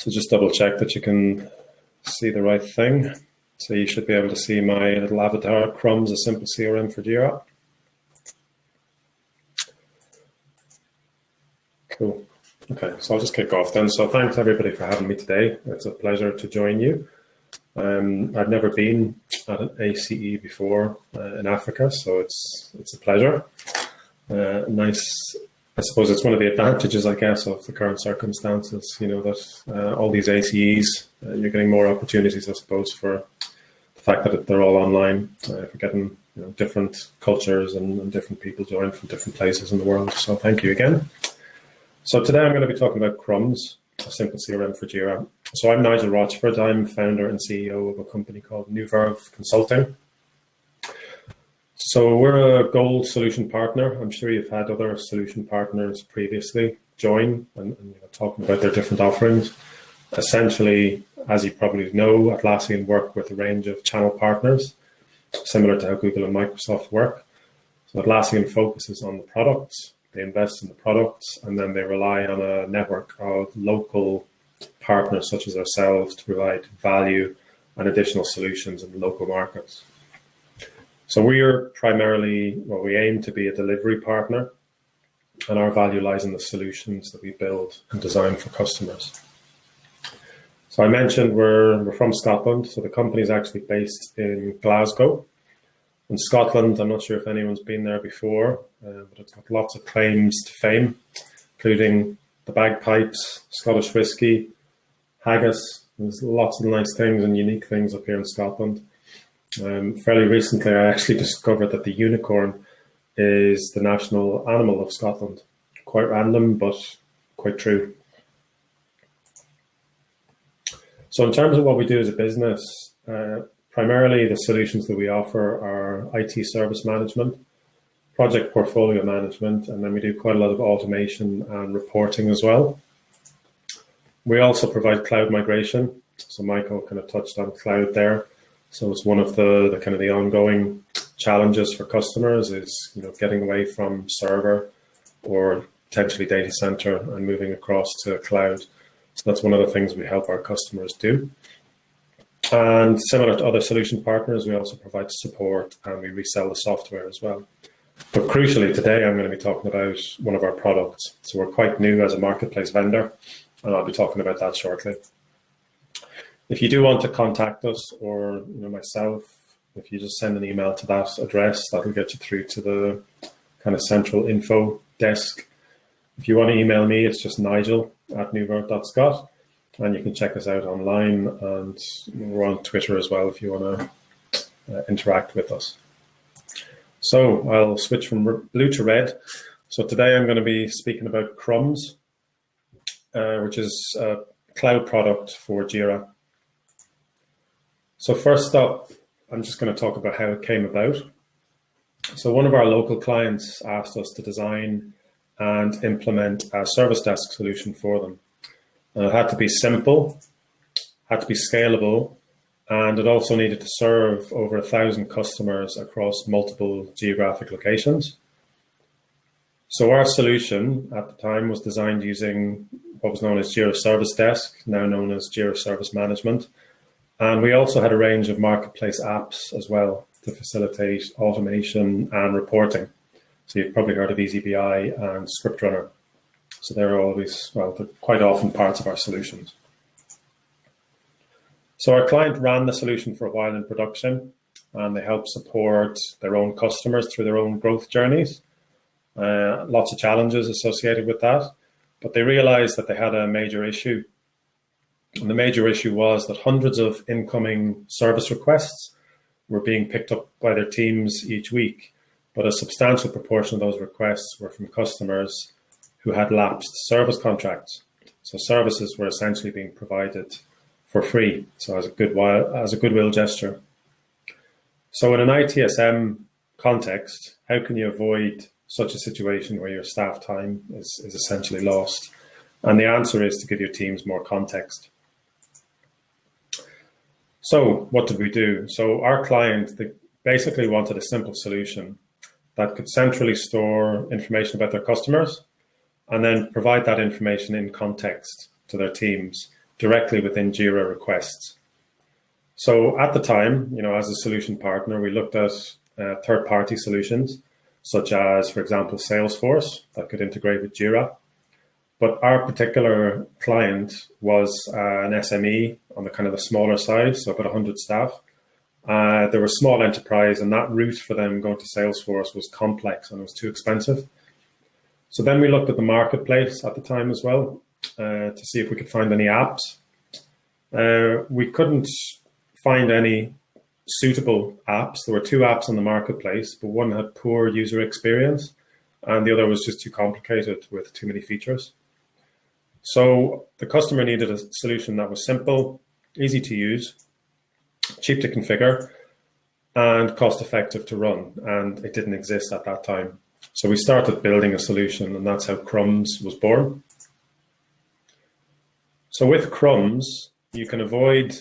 So just double check that you can see the right thing. So you should be able to see my little avatar, Crumbs, a simple CRM for Jira. Cool. Okay, so I'll just kick off then. So thanks everybody for having me today. It's a pleasure to join you. I've never been at an ACE before in Africa, so it's a pleasure. Nice. I suppose it's one of the advantages, I guess, of the current circumstances, you know, that all these ACEs, you're getting more opportunities, I suppose, for the fact that they're all online, for getting, you know, different cultures and different people join from different places in the world. So thank you again. So today I'm going to be talking about Crumbs, a simple CRM for Jira. So I'm Nigel Rochford. I'm founder and CEO of a company called Infer Consulting. So we're a gold solution partner. I'm sure you've had other solution partners previously join and you know, talking about their different offerings. Essentially, as you probably know, Atlassian work with a range of channel partners, similar to how Google and Microsoft work. So Atlassian focuses on the products, they invest in the products, and then they rely on a network of local partners such as ourselves to provide value and additional solutions in the local markets. So we are primarily, well, we aim to be a delivery partner, and our value lies in the solutions that we build and design for customers. So I mentioned we're from Scotland, so the company is actually based in Glasgow. In Scotland, I'm not sure if anyone's been there before, but it's got lots of claims to fame, including the bagpipes, Scottish whiskey, haggis. There's lots of nice things and unique things up here in Scotland. Fairly recently, I actually discovered that the unicorn is the national animal of Scotland. Quite random, but quite true. So in terms of what we do as a business, primarily the solutions that we offer are IT service management, project portfolio management, and then we do quite a lot of automation and reporting as well. We also provide cloud migration. So Michael kind of touched on cloud there. So it's one of the kind of the ongoing challenges for customers is, you know, getting away from server or potentially data center and moving across to cloud. So that's one of the things we help our customers do. And similar to other solution partners, we also provide support and we resell the software as well. But crucially today, I'm going to be talking about one of our products. So we're quite new as a marketplace vendor, and I'll be talking about that shortly. If you do want to contact us or, you know, myself, if you just send an email to that address, that'll get you through to the kind of central info desk. If you want to email me, it's just nigel@newverve.scot, and you can check us out online, and we're on Twitter as well if you want to interact with us. So I'll switch from blue to red. So today I'm going to be speaking about Crumbs, which is a cloud product for Jira. So first up, I'm just going to talk about how it came about. So one of our local clients asked us to design and implement a service desk solution for them. It had to be simple, had to be scalable, and it also needed to serve over 1,000 customers across multiple geographic locations. So our solution at the time was designed using what was known as Jira Service Desk, now known as Jira Service Management. And we also had a range of marketplace apps as well to facilitate automation and reporting. So you've probably heard of EasyBI and ScriptRunner. So they're always, well, they're quite often parts of our solutions. So our client ran the solution for a while in production, and they helped support their own customers through their own growth journeys. Lots of challenges associated with that, but they realized that they had a major issue. And the major issue was that hundreds of incoming service requests were being picked up by their teams each week, but a substantial proportion of those requests were from customers who had lapsed service contracts. So services were essentially being provided for free, so as a goodwill gesture. So in an ITSM context, how can you avoid such a situation where your staff time is essentially lost? And the answer is to give your teams more context. So what did we do? So our client, they basically wanted a simple solution that could centrally store information about their customers and then provide that information in context to their teams directly within Jira requests. So at the time, as a solution partner, we looked at third-party solutions, such as, for example, Salesforce that could integrate with Jira. But our particular client was an SME on the kind of the smaller side, so about 100 staff. They were a small enterprise, and that route for them going to Salesforce was complex and it was too expensive. So then we looked at the marketplace at the time as well to see if we could find any apps. We couldn't find any suitable apps. There were 2 apps on the marketplace, but one had poor user experience and the other was just too complicated with too many features. So the customer needed a solution that was simple, easy to use, cheap to configure, and cost effective to run. And it didn't exist at that time. So we started building a solution, and that's how Crumbs was born. So with Crumbs, you can avoid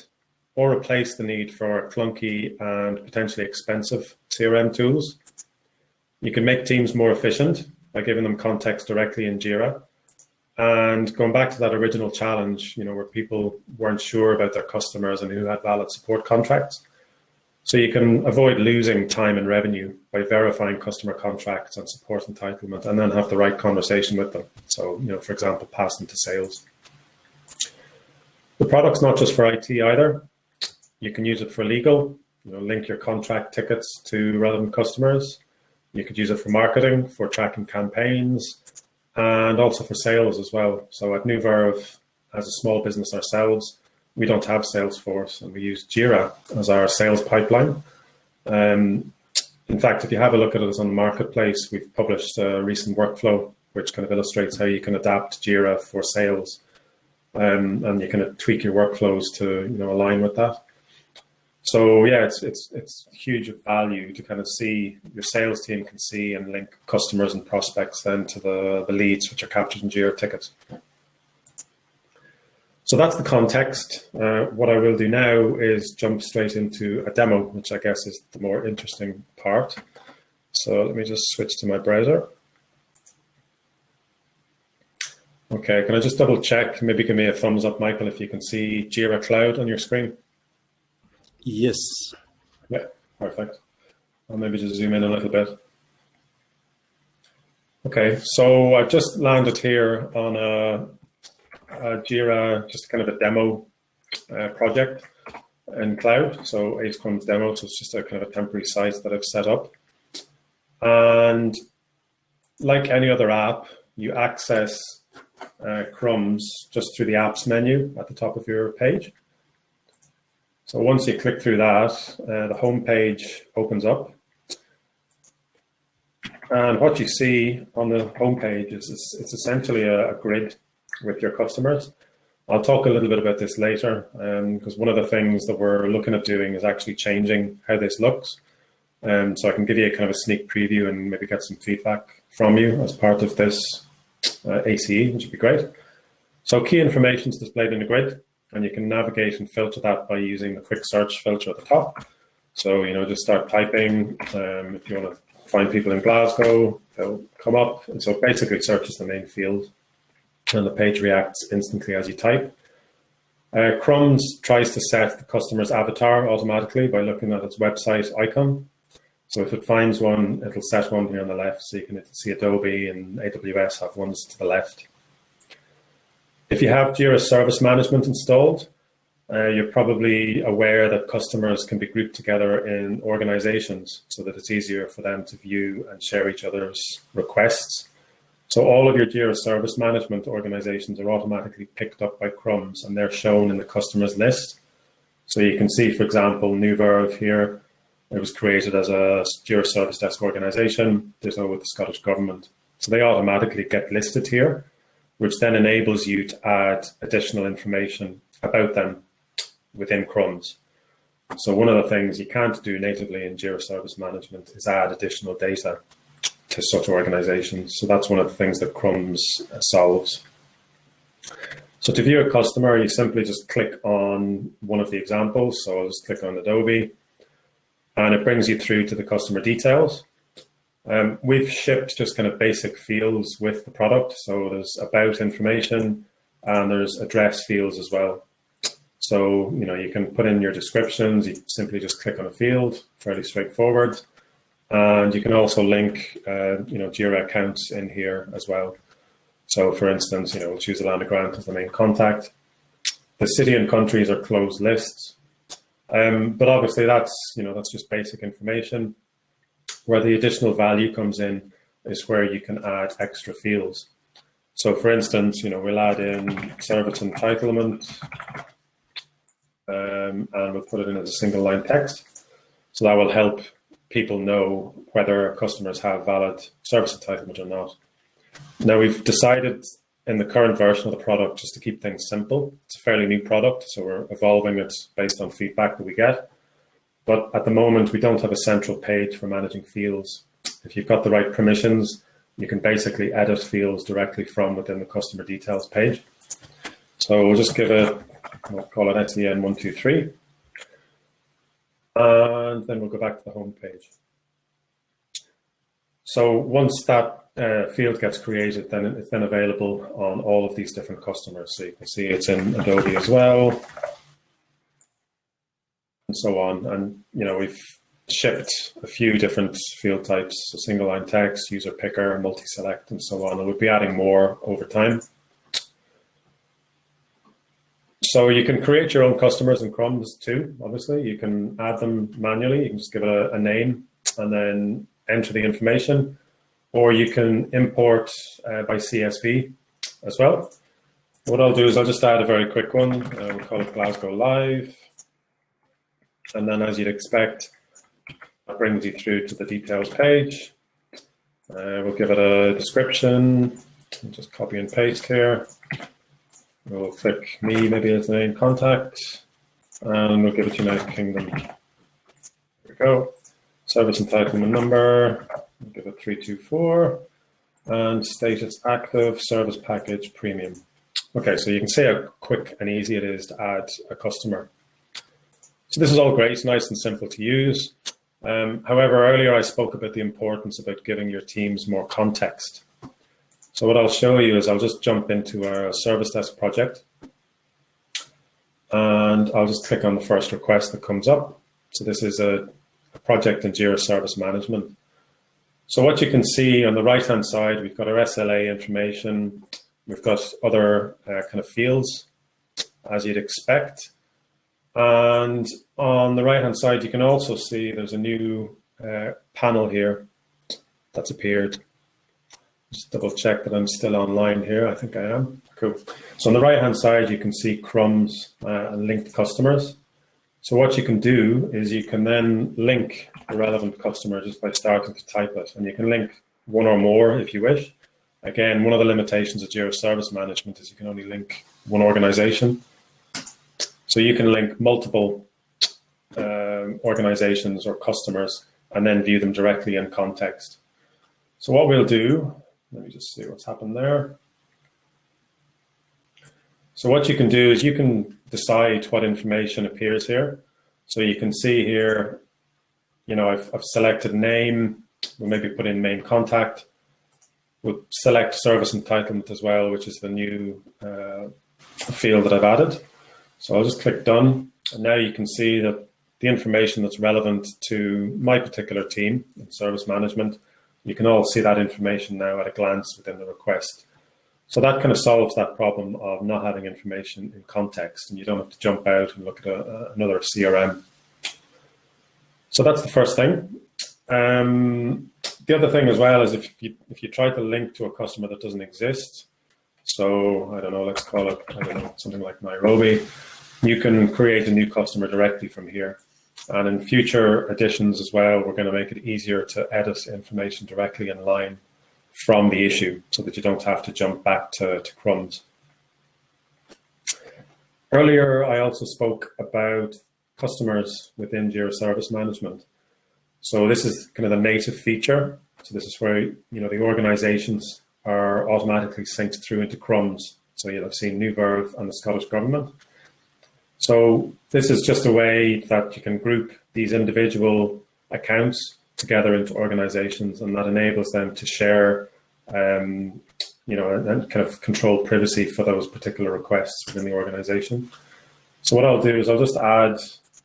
or replace the need for clunky and potentially expensive CRM tools. You can make teams more efficient by giving them context directly in Jira. And going back to that original challenge, where people weren't sure about their customers and who had valid support contracts. So you can avoid losing time and revenue by verifying customer contracts and support entitlement, and then have the right conversation with them. So, for example, pass them to sales. The product's not just for IT either. You can use it for legal, link your contract tickets to relevant customers. You could use it for marketing, for tracking campaigns, and also for sales as well. So at Nuverve, as a small business ourselves, we don't have Salesforce, and we use Jira as our sales pipeline. In fact, if you have a look at us on the marketplace, we've published a recent workflow which kind of illustrates how you can adapt Jira for sales, and you can tweak your workflows to align with that. So yeah, it's huge value to kind of see your sales team can see and link customers and prospects then to the leads which are captured in Jira tickets. So that's the context. What I will do now is jump straight into a demo, which I guess is the more interesting part. So let me just switch to my browser. Okay, can I just double check? Maybe give me a thumbs up, Michael, if you can see Jira Cloud on your screen. Yes. Yeah, perfect. I'll maybe just zoom in a little bit. Okay, so I've just landed here on a Jira, just kind of a demo project in cloud. So Ace Crumbs demo, so it's just a kind of a temporary site that I've set up. And like any other app, you access Crumbs just through the apps menu at the top of your page. So once you click through that, the home page opens up. And what you see on the home page is it's essentially a grid with your customers. I'll talk a little bit about this later, because one of the things that we're looking at doing is actually changing how this looks. So I can give you a kind of a sneak preview and maybe get some feedback from you as part of this ACE, which would be great. So key information is displayed in the grid, and you can navigate and filter that by using the quick search filter at the top. So, just start typing. If you want to find people in Glasgow, they'll come up. And so basically search is the main field, and the page reacts instantly as you type. Crumbs tries to set the customer's avatar automatically by looking at its website icon. So if it finds one, it'll set one here on the left. So you can see Adobe and AWS have ones to the left. If you have Jira Service Management installed, you're probably aware that customers can be grouped together in organizations so that it's easier for them to view and share each other's requests. So all of your Jira Service Management organizations are automatically picked up by Crumbs, and they're shown in the customers list. So you can see, for example, Nuverve here. It was created as a Jira Service Desk organization. There's no with the Scottish Government. So they automatically get listed here, which then enables you to add additional information about them within Crumbs. So one of the things you can't do natively in Jira Service Management is add additional data to such organizations. So that's one of the things that Crumbs solves. So to view a customer, you simply just click on one of the examples. So I'll just click on Adobe, and it brings you through to the customer details. We've shipped just kind of basic fields with the product. So there's about information and there's address fields as well. So, you can put in your descriptions, you simply just click on a field, fairly straightforward. And you can also link, Jira accounts in here as well. So for instance, we'll choose Alana Grant as the main contact. The city and countries are closed lists. But obviously that's just basic information. Where the additional value comes in is where you can add extra fields. So for instance, we'll add in service entitlement, and we'll put it in as a single line text. So that will help people know whether customers have valid service entitlement or not. Now, we've decided in the current version of the product just to keep things simple. It's a fairly new product, so we're evolving it based on feedback that we get. But at the moment, we don't have a central page for managing fields. If you've got the right permissions, you can basically edit fields directly from within the customer details page. So we'll just give it, we'll call it SEN123. And then we'll go back to the home page. So once that field gets created, then it's then available on all of these different customers. So you can see it's in Adobe as well, and so on. And we've shipped a few different field types, so single line text, user picker, multi-select, and so on. And we'll be adding more over time. So you can create your own customers in Crumbs too, obviously. You can add them manually. You can just give it a name and then enter the information, or you can import by CSV as well. What I'll do is I'll just add a very quick one. We'll call it Glasgow Live. And then as you'd expect, that brings you through to the details page. We'll give it a description. Just copy and paste here. We'll click me maybe as the main contact, and we'll give it United Kingdom. There we go. Service entitlement number, we'll give it 324, and status active, service package premium. Okay, so you can see how quick and easy it is to add a customer. So this is all great, nice and simple to use. However, earlier I spoke about the importance about giving your teams more context. So what I'll show you is I'll just jump into our service desk project, and I'll just click on the first request that comes up. So this is a project in Jira Service Management. So what you can see on the right-hand side, we've got our SLA information. We've got other kind of fields, as you'd expect. And on the right-hand side, you can also see there's a new panel here that's appeared. Just double check that I'm still online here. I think I am. Cool. So on the right-hand side, you can see Crumbs and linked customers. So what you can do is you can then link the relevant customer just by starting to type it. And you can link one or more if you wish. Again, one of the limitations of Jira Service Management is you can only link one organization. So you can link multiple organizations or customers and then view them directly in context. So what we'll do, let me just see what's happened there. So what you can do is you can decide what information appears here. So you can see here, I've selected name. We'll maybe put in main contact. We'll select service entitlement as well, which is the new field that I've added. So I'll just click done. And now you can see that the information that's relevant to my particular team in service management, you can all see that information now at a glance within the request. So that kind of solves that problem of not having information in context, and you don't have to jump out and look at another CRM. So that's the first thing. The other thing as well is if you try to link to a customer that doesn't exist, so I don't know, let's call it, something like Nairobi, you can create a new customer directly from here. And in future editions as well, we're going to make it easier to edit information directly in line from the issue so that you don't have to jump back to Crumbs. Earlier, I also spoke about customers within Jira Service Management. So this is kind of the native feature. So this is where the organizations are automatically synced through into Crumbs. So you'll have seen New Verve and the Scottish Government. So this is just a way that you can group these individual accounts together into organizations, and that enables them to share, and kind of control privacy for those particular requests within the organization. So what I'll do is I'll just add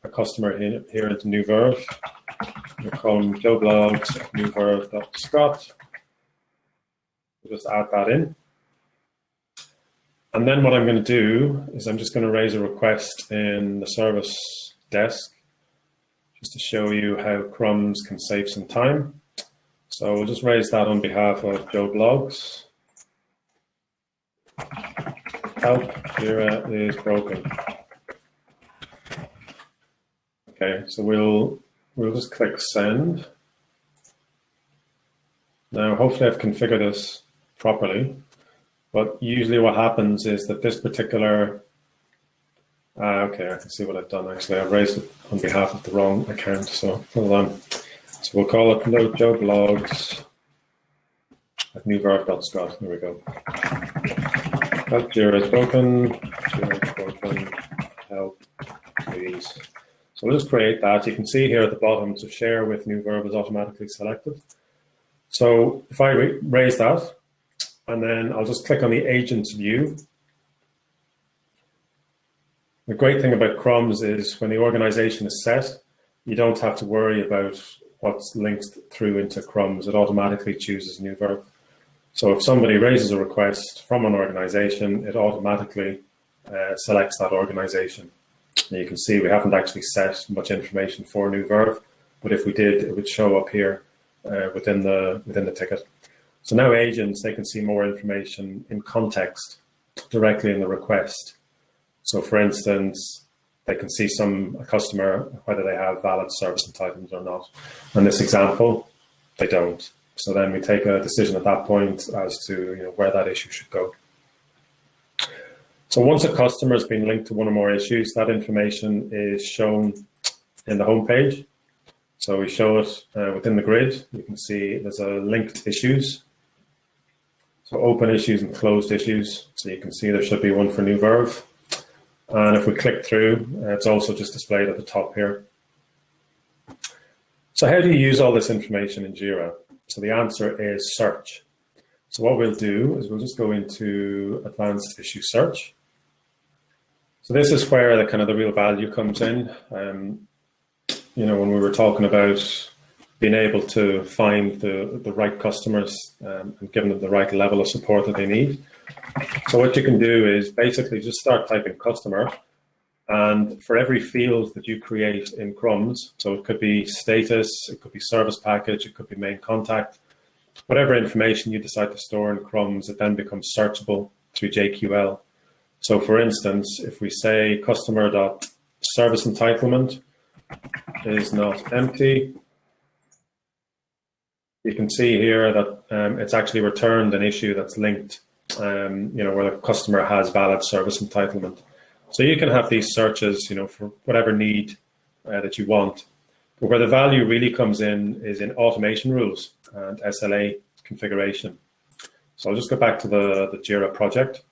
a customer here into new verb. We'll call him Joe Blogs new verb.scott. We'll just add that in. And then what I'm going to do is I'm just going to raise a request in the service desk just to show you how Crumbs can save some time. So we'll just raise that on behalf of Joe Blogs. Help, Jira is broken. Okay, so we'll just click send. Now, hopefully I've configured this properly, but usually what happens is that this particular, okay, I can see what I've done actually. I've raised it on behalf of the wrong account, so hold on. So we'll call it Joe Blogs at newverb.scott. There we go. Help, Jira is broken. Jira is broken. Help, please. So we'll just create that. You can see here at the bottom, so share with new verb is automatically selected. So if I raise that, and then I'll just click on the agents view. The great thing about Crumbs is when the organization is set, you don't have to worry about what's linked through into Crumbs. It automatically chooses new verb. So if somebody raises a request from an organization, it automatically selects that organization. And you can see we haven't actually set much information for new verb, but if we did, it would show up here within the ticket. So now agents, they can see more information in context directly in the request. So for instance, they can see a customer, whether they have valid service entitlements or not. In this example, they don't. So then we take a decision at that point as to where that issue should go. So once a customer has been linked to one or more issues, that information is shown in the home page. So we show it within the grid. You can see there's a linked issues. So open issues and closed issues. So you can see there should be one for new verb. And if we click through, it's also just displayed at the top here. So how do you use all this information in Jira? So the answer is search. So what we'll do is we'll just go into advanced issue search. So this is where the real value comes in. When we were talking about being able to find the right customers and giving them the right level of support that they need. So what you can do is basically just start typing customer, and for every field that you create in Crumbs, so it could be status, it could be service package, it could be main contact, whatever information you decide to store in Crumbs, it then becomes searchable through JQL. So for instance, if we say customer.service entitlement is not empty, you can see here that it's actually returned an issue that's linked, where the customer has valid service entitlement. So you can have these searches, for whatever need that you want. But where the value really comes in is in automation rules and SLA configuration. So I'll just go back to the Jira project.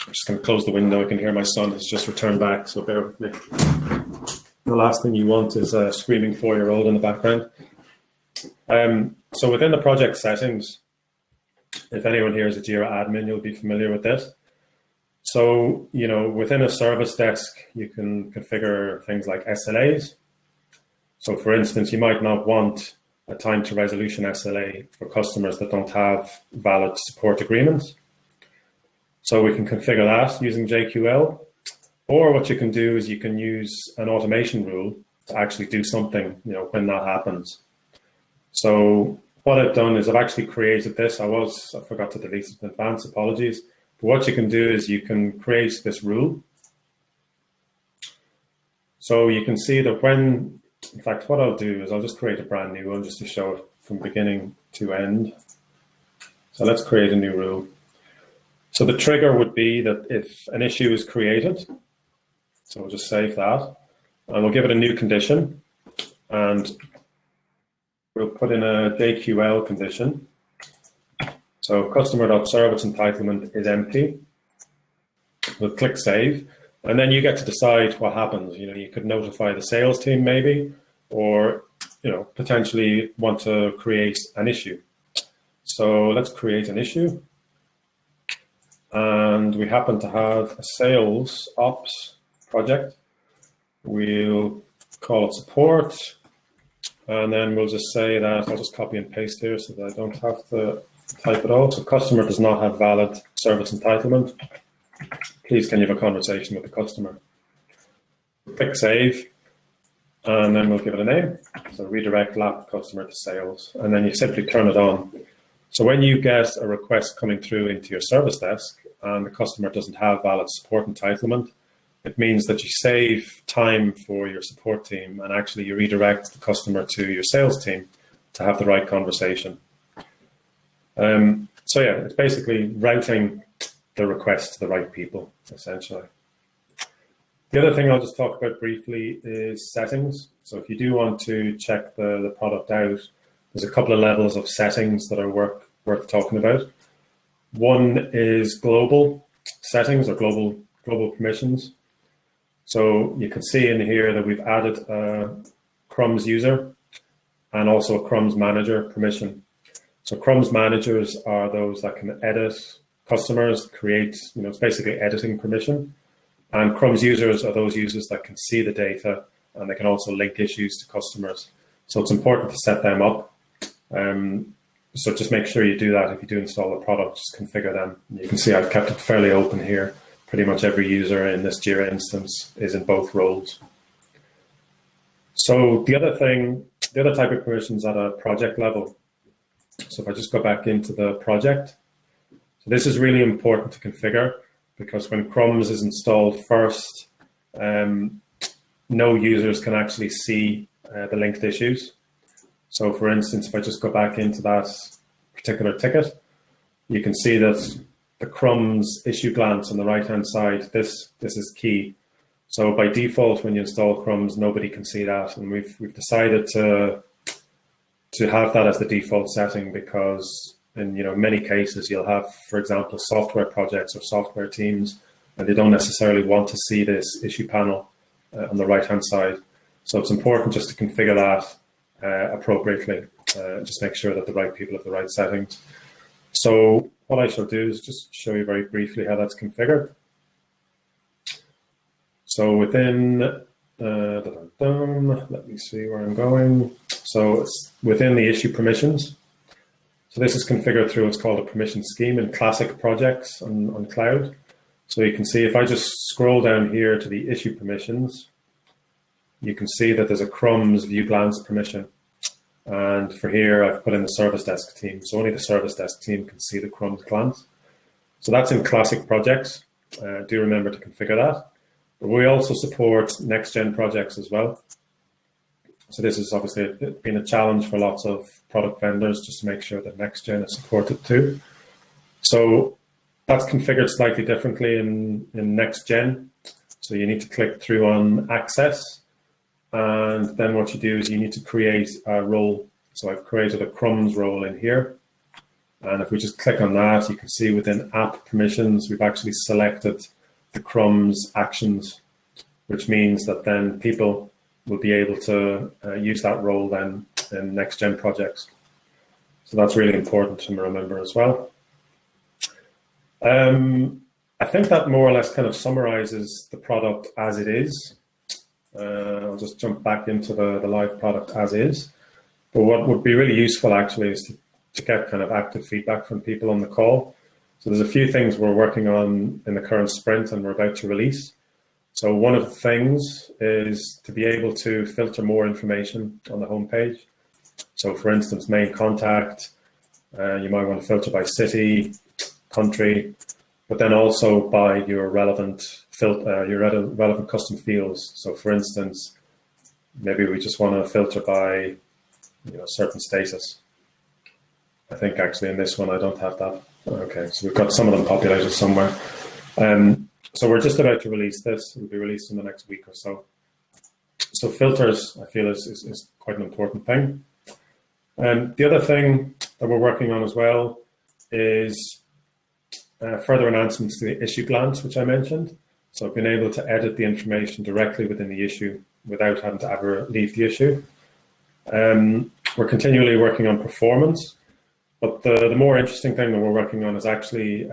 I'm just going to close the window. I can hear my son has just returned back, so bear with me. The last thing you want is a screaming 4-year-old in the background. So within the project settings, if anyone here is a Jira admin, you'll be familiar with this. So, within a service desk, you can configure things like SLAs. So for instance, you might not want a time to resolution SLA for customers that don't have valid support agreements. So we can configure that using JQL. Or what you can do is you can use an automation rule to actually do something, when that happens. So what I've done is I've actually created this. I forgot to delete it in advance, apologies. But what you can do is you can create this rule. So you can see that in fact, what I'll do is I'll just create a brand new one just to show it from beginning to end. So let's create a new rule. So the trigger would be that if an issue is created, so we'll just save that, and we'll give it a new condition, and we'll put in a JQL condition. So customer.service entitlement is empty. We'll click save, and then you get to decide what happens. You could notify the sales team maybe, or potentially want to create an issue. So let's create an issue. And we happen to have a sales ops project. We'll call it support, and then we'll just say that, I'll just copy and paste here so that I don't have to type it all. So customer does not have valid service entitlement. Please can you have a conversation with the customer. Click save, and then we'll give it a name. So redirect lap customer to sales, and then you simply turn it on. So when you get a request coming through into your service desk and the customer doesn't have valid support entitlement, it means that you save time for your support team and actually you redirect the customer to your sales team to have the right conversation. So yeah, it's basically routing the request to the right people, essentially. The other thing I'll just talk about briefly is settings. So if you do want to check the product out, there's a couple of levels of settings that are worth talking about. One is global settings or global permissions. So you can see in here that we've added a Crumbs user and also a Crumbs manager permission. So Crumbs managers are those that can edit customers, create, it's basically editing permission. And Crumbs users are those users that can see the data and they can also link issues to customers. So it's important to set them up. So just make sure you do that if you do install a product, just configure them. You can see I've kept it fairly open here. Pretty much every user in this Jira instance is in both roles. So the other type of permissions at a project level. So if I just go back into the project, so this is really important to configure because when Crumbs is installed first, no users can actually see the linked issues. So for instance, if I just go back into that particular ticket, you can see that the Crumbs issue glance on the right-hand side, this is key. So by default, when you install Crumbs, nobody can see that. And we've decided to have that as the default setting because in many cases you'll have, for example, software projects or software teams, and they don't necessarily want to see this issue panel on the right-hand side. So it's important just to configure that appropriately. Just make sure that the right people have the right settings. So what I shall do is just show you very briefly how that's configured. So within, let me see where I'm going. So it's within the issue permissions. So this is configured through what's called a permission scheme in classic projects on cloud. So you can see if I just scroll down here to the issue permissions, you can see that there's a Crumbs view glance permission. And for here, I've put in the service desk team. So only the service desk team can see the Crumbs glance. So that's in classic projects. Do remember to configure that. But we also support next-gen projects as well. So this has obviously been a challenge for lots of product vendors just to make sure that next-gen is supported too. So that's configured slightly differently in next-gen. So you need to click through on access. And then what you do is you need to create a role. So I've created a Crumbs role in here. And if we just click on that, you can see within app permissions, we've actually selected the Crumbs actions, which means that then people will be able to use that role then in next-gen projects. So that's really important to remember as well. I think that more or less kind of summarizes the product as it is. I'll just jump back into the live product as is. But what would be really useful actually is to get kind of active feedback from people on the call. So there's a few things we're working on in the current sprint and we're about to release. So one of the things is to be able to filter more information on the homepage. So for instance, main contact, you might want to filter by city, country, but then also by your relevant custom fields. So for instance, maybe we just want to filter by certain status. I think actually in this one I don't have that. Okay, so we've got some of them populated somewhere. So we're just about to release this. It'll be released in the next week or so. So filters, I feel, is quite an important thing. The other thing that we're working on as well is further enhancements to the issue glance, which I mentioned. So being able to edit the information directly within the issue without having to ever leave the issue. We're continually working on performance, but the more interesting thing that we're working on is actually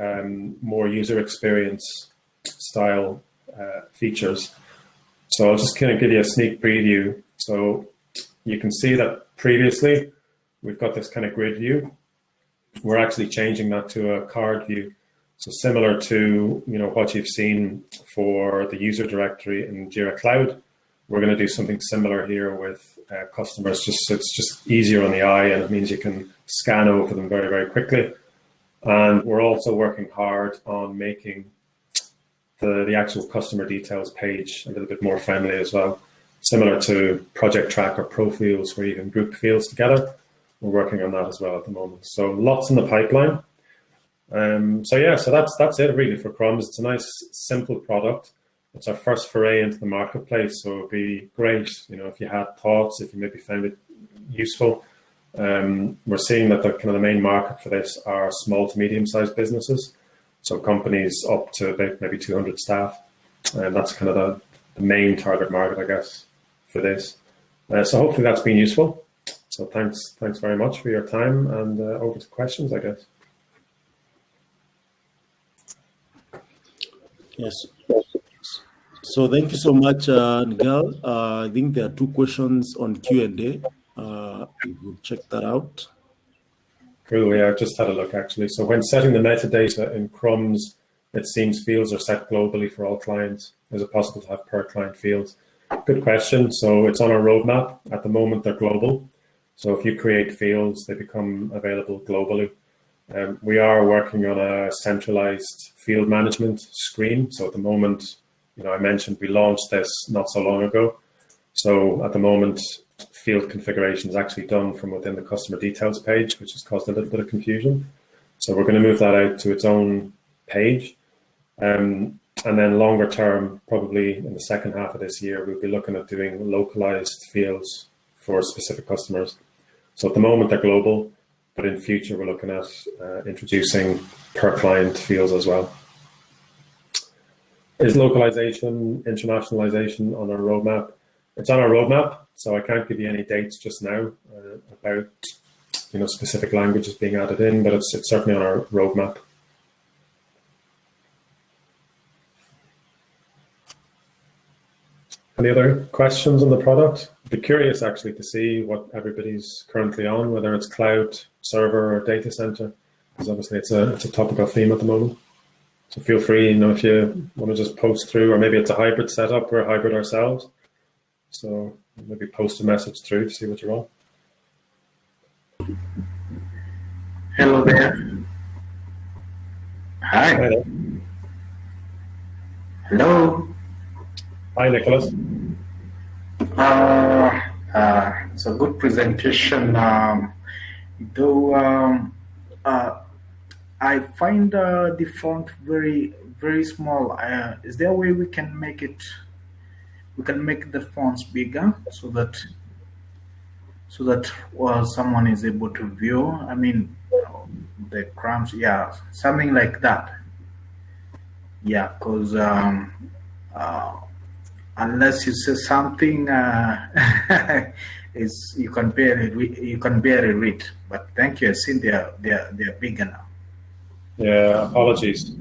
more user experience style features. So I'll just kind of give you a sneak preview. So you can see that previously we've got this kind of grid view. We're actually changing that to a card view. So similar to what you've seen for the user directory in Jira Cloud, we're going to do something similar here with customers. It's just easier on the eye, and it means you can scan over them very, very quickly. And we're also working hard on making the actual customer details page a little bit more friendly as well, similar to Project Track or Pro Fields, where you can group fields together. We're working on that as well at the moment. So lots in the pipeline. So that's it really for Crumbs. It's a nice, simple product. It's our first foray into the marketplace, so it'd be great, if you had thoughts, if you maybe found it useful. We're seeing that the kind of the main market for this are small to medium-sized businesses, so companies up to about maybe 200 staff, and that's kind of the main target market, I guess, for this. So hopefully that's been useful. So thanks very much for your time, and over to questions, I guess. Yes. So thank you so much, Nigel. I think there are 2 questions on Q&A. We'll check that out. Cool, yeah, I just had a look actually. So when setting the metadata in Crumbs, it seems fields are set globally for all clients. Is it possible to have per client fields? Good question. So it's on our roadmap. At the moment, they're global. So if you create fields, they become available globally. We are working on a centralized field management screen. So at the moment, I mentioned we launched this not so long ago. So at the moment, field configuration is actually done from within the customer details page, which has caused a little bit of confusion. So we're going to move that out to its own page. And then longer term, probably in the second half of this year, we'll be looking at doing localized fields for specific customers. So at the moment, they're global, but in future, we're looking at introducing per client fields as well. Is localization, internationalization on our roadmap? It's on our roadmap, so I can't give you any dates just now about specific languages being added in, but it's certainly on our roadmap. Any other questions on the product? I'd be curious actually to see what everybody's currently on, whether it's cloud, server, or data center, because obviously it's a topical theme at the moment. So feel free, if you want to just post through, or maybe it's a hybrid setup. We're hybrid ourselves. So maybe post a message through to see what you're on. Hello there. Hi. Hi there. Hello. Hi, Nicholas. It's a good presentation. Though I find the font very, very small. Is there a way we can make it? We can make the fonts bigger so that someone is able to view. I mean, the Crumbs, yeah, something like that. Yeah, because unless you say something, is you can barely read. But thank you. I see they're bigger now. Yeah, apologies.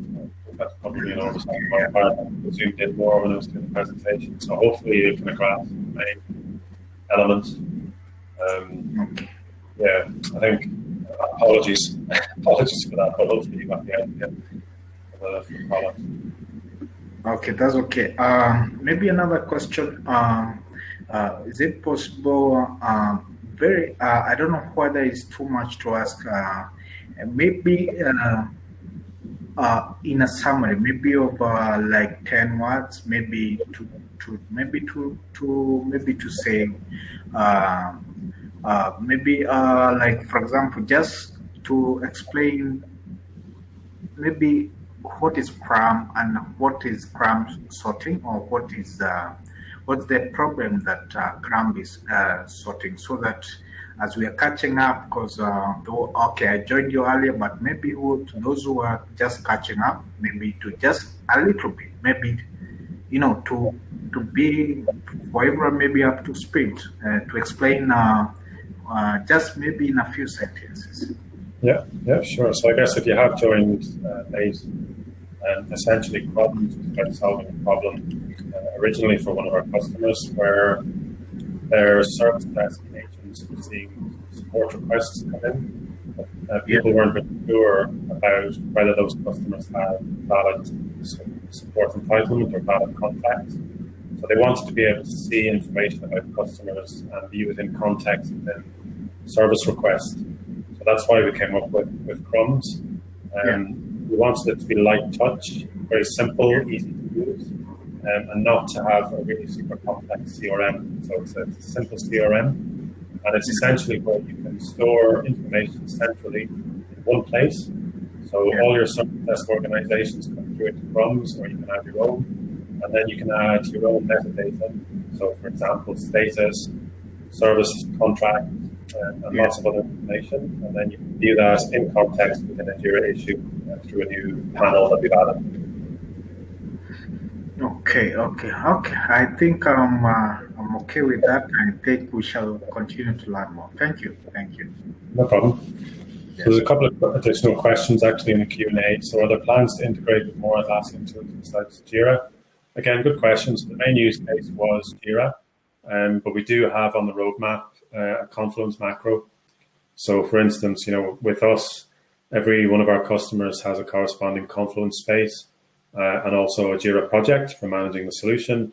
That's probably an oversight on my part. I zoomed in more when I was doing the presentation. So hopefully you can grasp the main elements. Okay. Yeah, I think apologies for that, but hopefully you got the idea of the product. Okay, that's okay. Maybe another question. Is it possible? I don't know whether it's too much to ask. Maybe in a summary, maybe of like 10 words, maybe to say, maybe like for example, just to explain, maybe what is Crum and what is Crum sorting, or what's the problem that Crum is sorting, so that as we are catching up, because I joined you earlier, but maybe to those who are just catching up, maybe to just a little bit, maybe to be for everyone maybe up to speed, to explain just maybe in a few sentences. Yeah, sure. So I guess if you have joined late, essentially Crumbs is about solving a problem originally for one of our customers where their service desk agents were seeing support requests come in. People weren't really sure about whether those customers had valid support entitlement or valid contact. So they wanted to be able to see information about customers and view it in context within service requests. So that's why we came up with Crumbs. We wanted it to be light touch, very simple, easy to use, and not to have a really super complex CRM. So it's a simple CRM, and it's essentially where you can store information centrally in one place. So all your service desk organizations come through into Crumbs, or you can add your own, and then you can add your own metadata. So for example, status, service contract, and lots of other information, and then you can view that in context within a Jira issue through a new panel that we've added. Okay. I think I'm okay with that. I think we shall continue to learn more. Thank you. No problem. So there's a couple of additional questions actually in the Q&A. So are there plans to integrate with more Atlassian tools besides Jira? Again, good questions. The main use case was Jira, but we do have on the roadmap a Confluence macro. So for instance, with us, every one of our customers has a corresponding Confluence space and also a Jira project for managing the solution.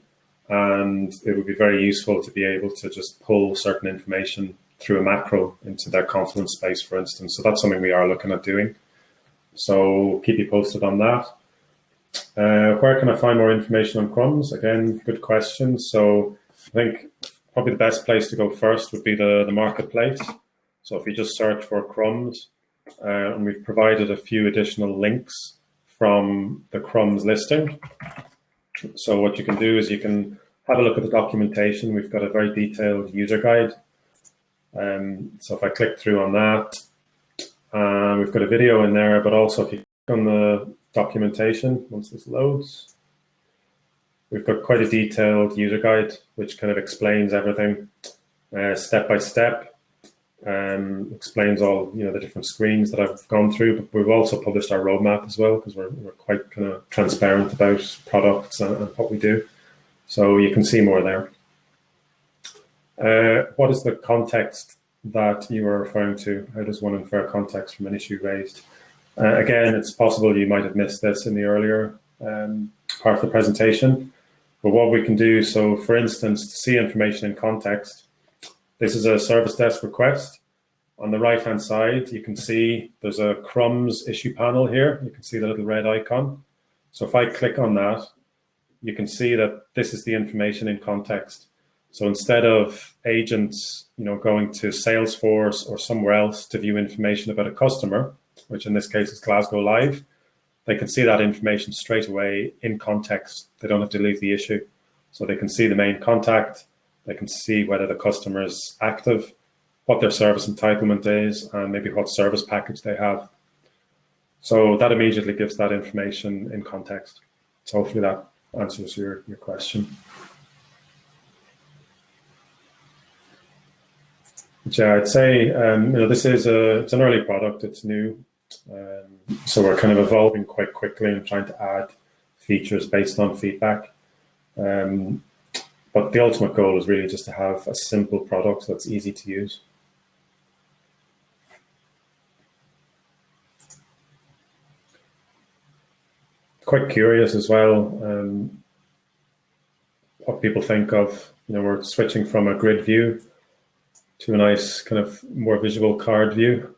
And it would be very useful to be able to just pull certain information through a macro into their Confluence space, for instance. So that's something we are looking at doing. So keep you posted on that. Where can I find more information on Crumbs? Again, good question. So I think probably the best place to go first would be the marketplace. So if you just search for Crumbs, and we've provided a few additional links from the Crumbs listing. So what you can do is you can have a look at the documentation. We've got a very detailed user guide. So if I click through on that, we've got a video in there, but also if you click on the documentation, once this loads, we've got quite a detailed user guide, which kind of explains everything step by step, explains all the different screens that I've gone through. But we've also published our roadmap as well, because we're quite kind of transparent about products and what we do. So you can see more there. What is the context that you are referring to? How does one infer context from an issue raised? Again, it's possible you might have missed this in the earlier part of the presentation. But what we can do, so for instance, to see information in context, this is a service desk request. On the right-hand side, you can see there's a Crumbs issue panel here. You can see the little red icon. So if I click on that, you can see that this is the information in context. So instead of agents, going to Salesforce or somewhere else to view information about a customer, which in this case is Glasgow Live, they can see that information straight away in context. They don't have to leave the issue. So they can see the main contact. They can see whether the customer is active, what their service entitlement is, and maybe what service package they have. So that immediately gives that information in context. So hopefully that answers your question. But yeah, I'd say this is it's an early product. It's new, so we're kind of evolving quite quickly and trying to add features based on feedback. But the ultimate goal is really just to have a simple product that's easy to use. Quite curious as well what people think of. We're switching from a grid view to a nice kind of more visual card view.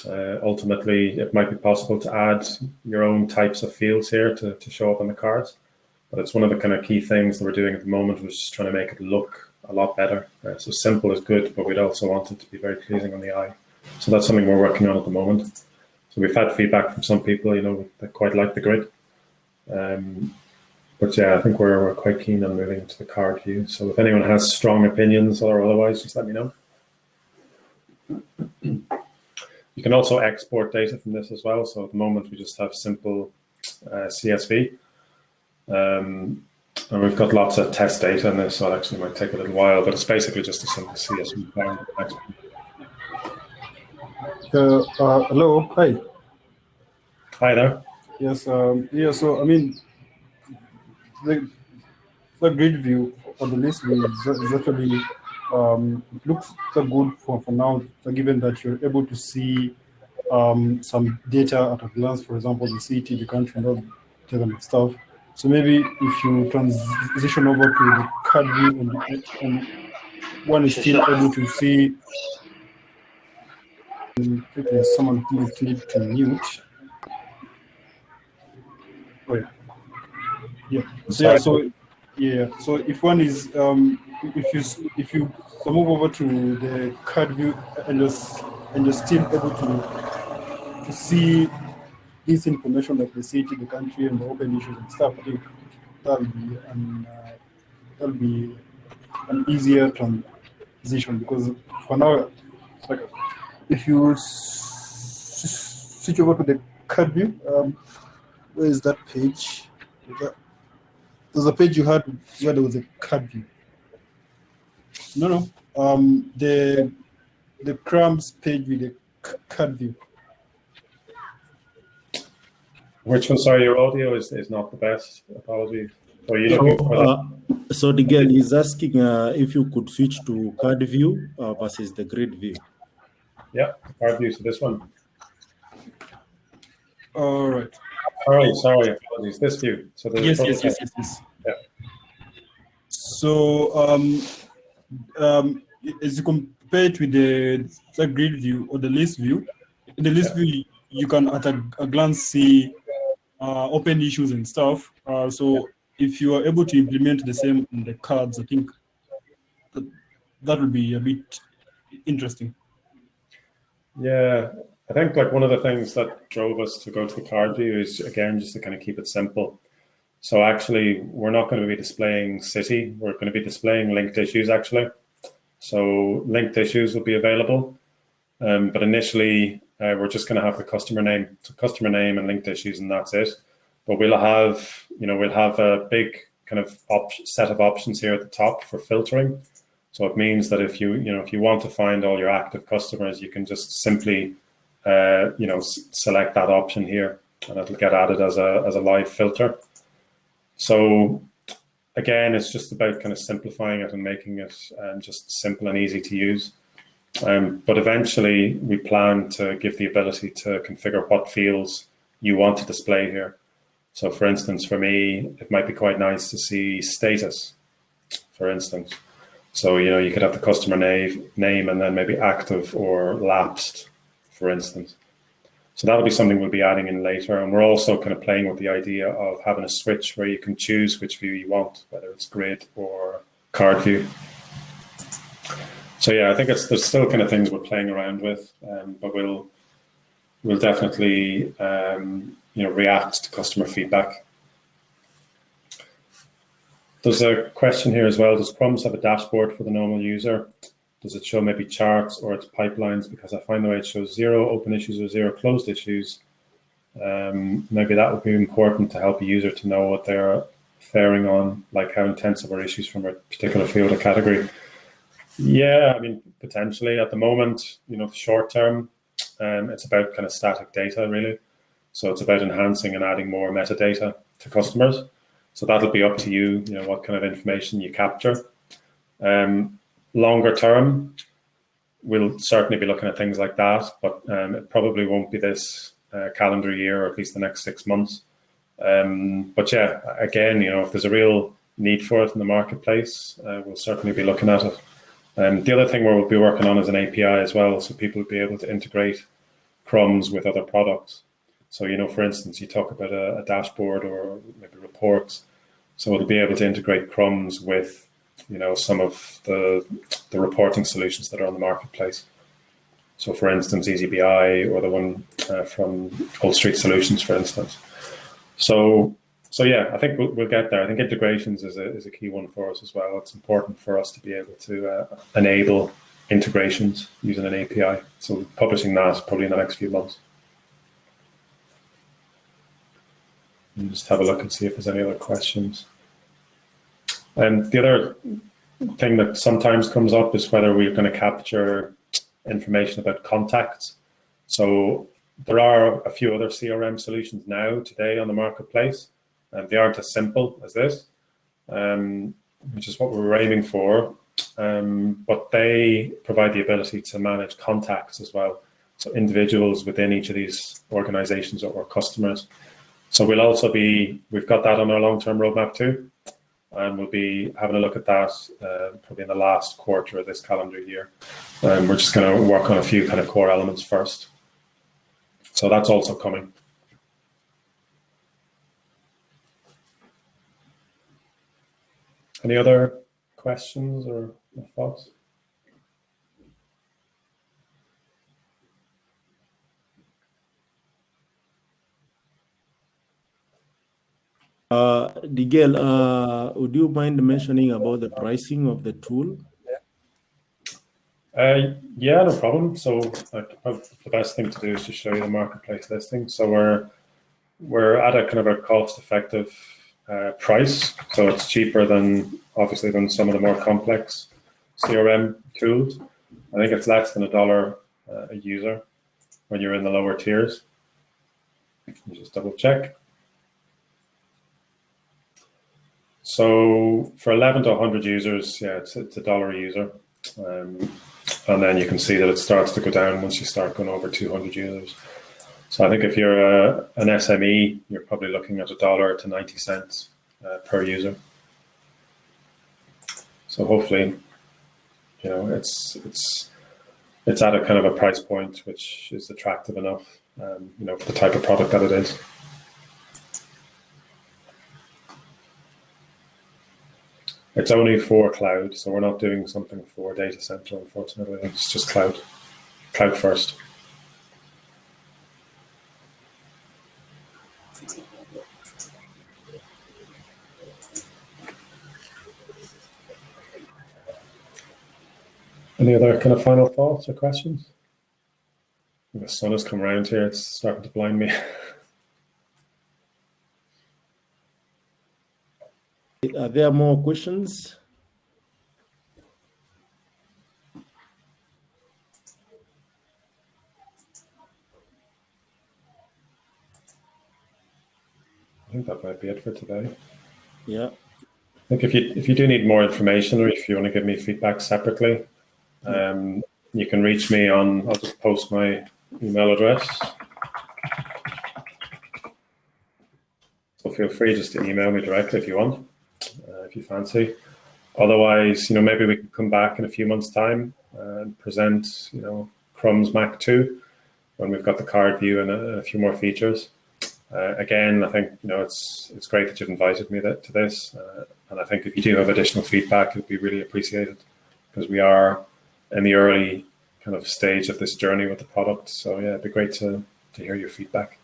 Ultimately, it might be possible to add your own types of fields here to show up on the cards. But it's one of the kind of key things that we're doing at the moment, which is just trying to make it look a lot better. So simple is good, but we'd also want it to be very pleasing on the eye. So that's something we're working on at the moment. So we've had feedback from some people, that quite like the grid. But yeah, I think we're quite keen on moving to the card view. So if anyone has strong opinions or otherwise, just let me know. You can also export data from this as well. So at the moment, we just have simple CSV. And we've got lots of test data in this, so it actually might take a little while, but it's basically just a simple CSV file. Hello, hi. Hi there. Yes, so I mean, the grid view or the list view is actually it looks so good for now, so given that you're able to see some data at a glance, for example, the city, the country, and all that kind of stuff. So maybe if you transition over to the card view and one is still able to see, someone might need to mute. Oh yeah, yeah. So if one is if you move over to the card view and you're still able to see this information like the city, the country, and the open issues and stuff, I think that'll be an easier transition, because for now, like if you switch over to the card view, where is that page? There's a page you had where there was a card view. No. The Crumbs page with the card view. Which one? Sorry, your audio is not the best. Apologies. So the girl is asking if you could switch to card view versus the grid view. Yeah, card view. So this one. All right. Sorry. Apologies. This view. So Yes. Yeah. So as you compare it with the grid view or the list view, in the list view you can at a glance see open issues and stuff. So if you are able to implement the same in the cards, I think that would be a bit interesting. Yeah, I think like one of the things that drove us to go to the card view is, again, just to kind of keep it simple. So actually, we're not going to be displaying city. We're going to be displaying linked issues, actually. So linked issues will be available. But initially, we're just going to have the customer name. So customer name and linked issues, and that's it. But we'll have a big kind of set of options here at the top for filtering. So it means that if you want to find all your active customers, you can just simply select that option here, and it'll get added as a live filter. So again, it's just about kind of simplifying it and making it just simple and easy to use. But eventually, we plan to give the ability to configure what fields you want to display here. So for instance, for me, it might be quite nice to see status, for instance. So, you could have the customer name and then maybe active or lapsed, for instance. So that'll be something we'll be adding in later. And we're also kind of playing with the idea of having a switch where you can choose which view you want, whether it's grid or card view. So yeah, I think there's still kind of things we're playing around with, but we'll definitely react to customer feedback. There's a question here as well. Does Crumbs have a dashboard for the normal user? Does it show maybe charts or its pipelines? Because I find the way it shows 0 open issues or 0 closed issues, maybe that would be important to help a user to know what they're faring on, like how intensive are issues from a particular field or category. Yeah, I mean, potentially at the moment, the short term, it's about kind of static data, really. So it's about enhancing and adding more metadata to customers. So that'll be up to you, what kind of information you capture. Longer term, we'll certainly be looking at things like that, but it probably won't be this calendar year, or at least the next 6 months. But yeah, again, if there's a real need for it in the marketplace, we'll certainly be looking at it. The other thing we'll be working on is an API as well, so people will be able to integrate Crumbs with other products. So, for instance, you talk about a dashboard or maybe reports. So it'll be able to integrate Crumbs with, some of the reporting solutions that are on the marketplace. So, for instance, EasyBI or the one from Old Street Solutions, for instance. So yeah, I think we'll get there. I think integrations is a key one for us as well. It's important for us to be able to enable integrations using an API. So publishing that probably in the next few months. And just have a look and see if there's any other questions. And the other thing that sometimes comes up is whether we're going to capture information about contacts. So there are a few other CRM solutions now today on the marketplace, and they aren't as simple as this. which is what we were aiming for. But they provide the ability to manage contacts as well. So individuals within each of these organizations or customers. So we've got that on our long-term roadmap too. And we'll be having a look at that probably in the last quarter of this calendar year. We're just going to work on a few kind of core elements first. So that's also coming. Any other questions or thoughts? Nigel, would you mind mentioning about the pricing of the tool? Yeah, no problem. So the best thing to do is to show you the marketplace listing. So we're at a kind of a cost-effective price. So it's cheaper than some of the more complex CRM tools. I think it's less than $1 a user when you're in the lower tiers. Just double check. So for 11 to 100 users, yeah, it's $1 a user. And then you can see that it starts to go down once you start going over 200 users. So I think if you're an SME, you're probably looking at $1 to 90 cents per user. So hopefully, it's at a kind of a price point which is attractive enough, for the type of product that it is. It's only for cloud, so we're not doing something for data center, unfortunately. It's just cloud first. Any other kind of final thoughts or questions? The sun has come around here. It's starting to blind me. Are there more questions? I think that might be it for today. Yeah. I think if you do need more information, or if you want to give me feedback separately, you can reach me on, I'll just post my email address. So feel free just to email me directly if you want, if you fancy. Otherwise, maybe we can come back in a few months' time and present, Crumbs Mac 2 when we've got the card view and a few more features. Again, I think, it's great that you've invited me to this. And I think if you do have additional feedback, it'd be really appreciated, because we are in the early kind of stage of this journey with the product. So yeah, it'd be great to hear your feedback.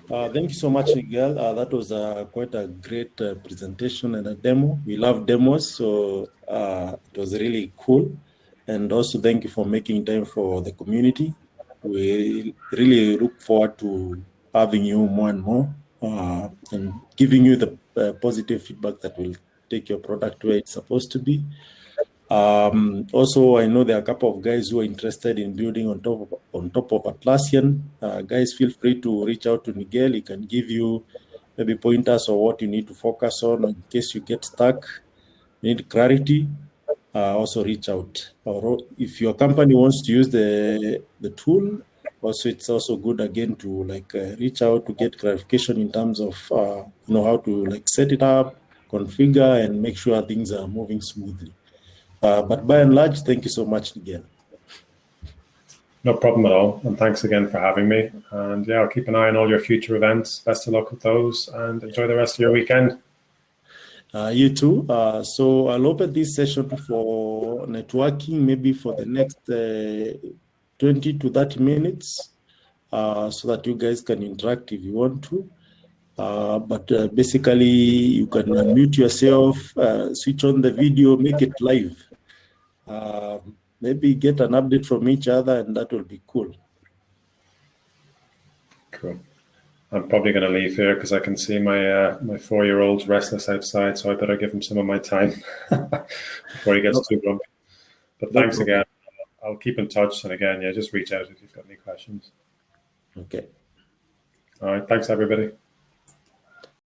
Thank you so much, Miguel. That was quite a great presentation and a demo. We love demos, so it was really cool. And also thank you for making time for the community. We really look forward to having you more and more and giving you the positive feedback that will take your product where it's supposed to be. Also, I know there are a couple of guys who are interested in building on top of Atlassian. Guys, feel free to reach out to Miguel. He can give you maybe pointers or what you need to focus on in case you get stuck, need clarity. Also reach out. Or if your company wants to use the tool, also it's also good again to reach out to get clarification in terms of how to set it up, configure, and make sure things are moving smoothly. But by and large, thank you so much again. No problem at all. And thanks again for having me. And yeah, I'll keep an eye on all your future events. Best of luck with those, and enjoy the rest of your weekend. You too. So I'll open this session for networking, maybe for the next 20 to 30 minutes, so that you guys can interact if you want to. But basically, you can unmute yourself, switch on the video, make it live. Maybe get an update from each other, and that will be cool. Cool. I'm probably going to leave here because I can see my 4-year-old's restless outside, so I better give him some of my time before he gets too grumpy. But thanks again. I'll keep in touch, and again, yeah, just reach out if you've got any questions. Okay. All right. Thanks, everybody.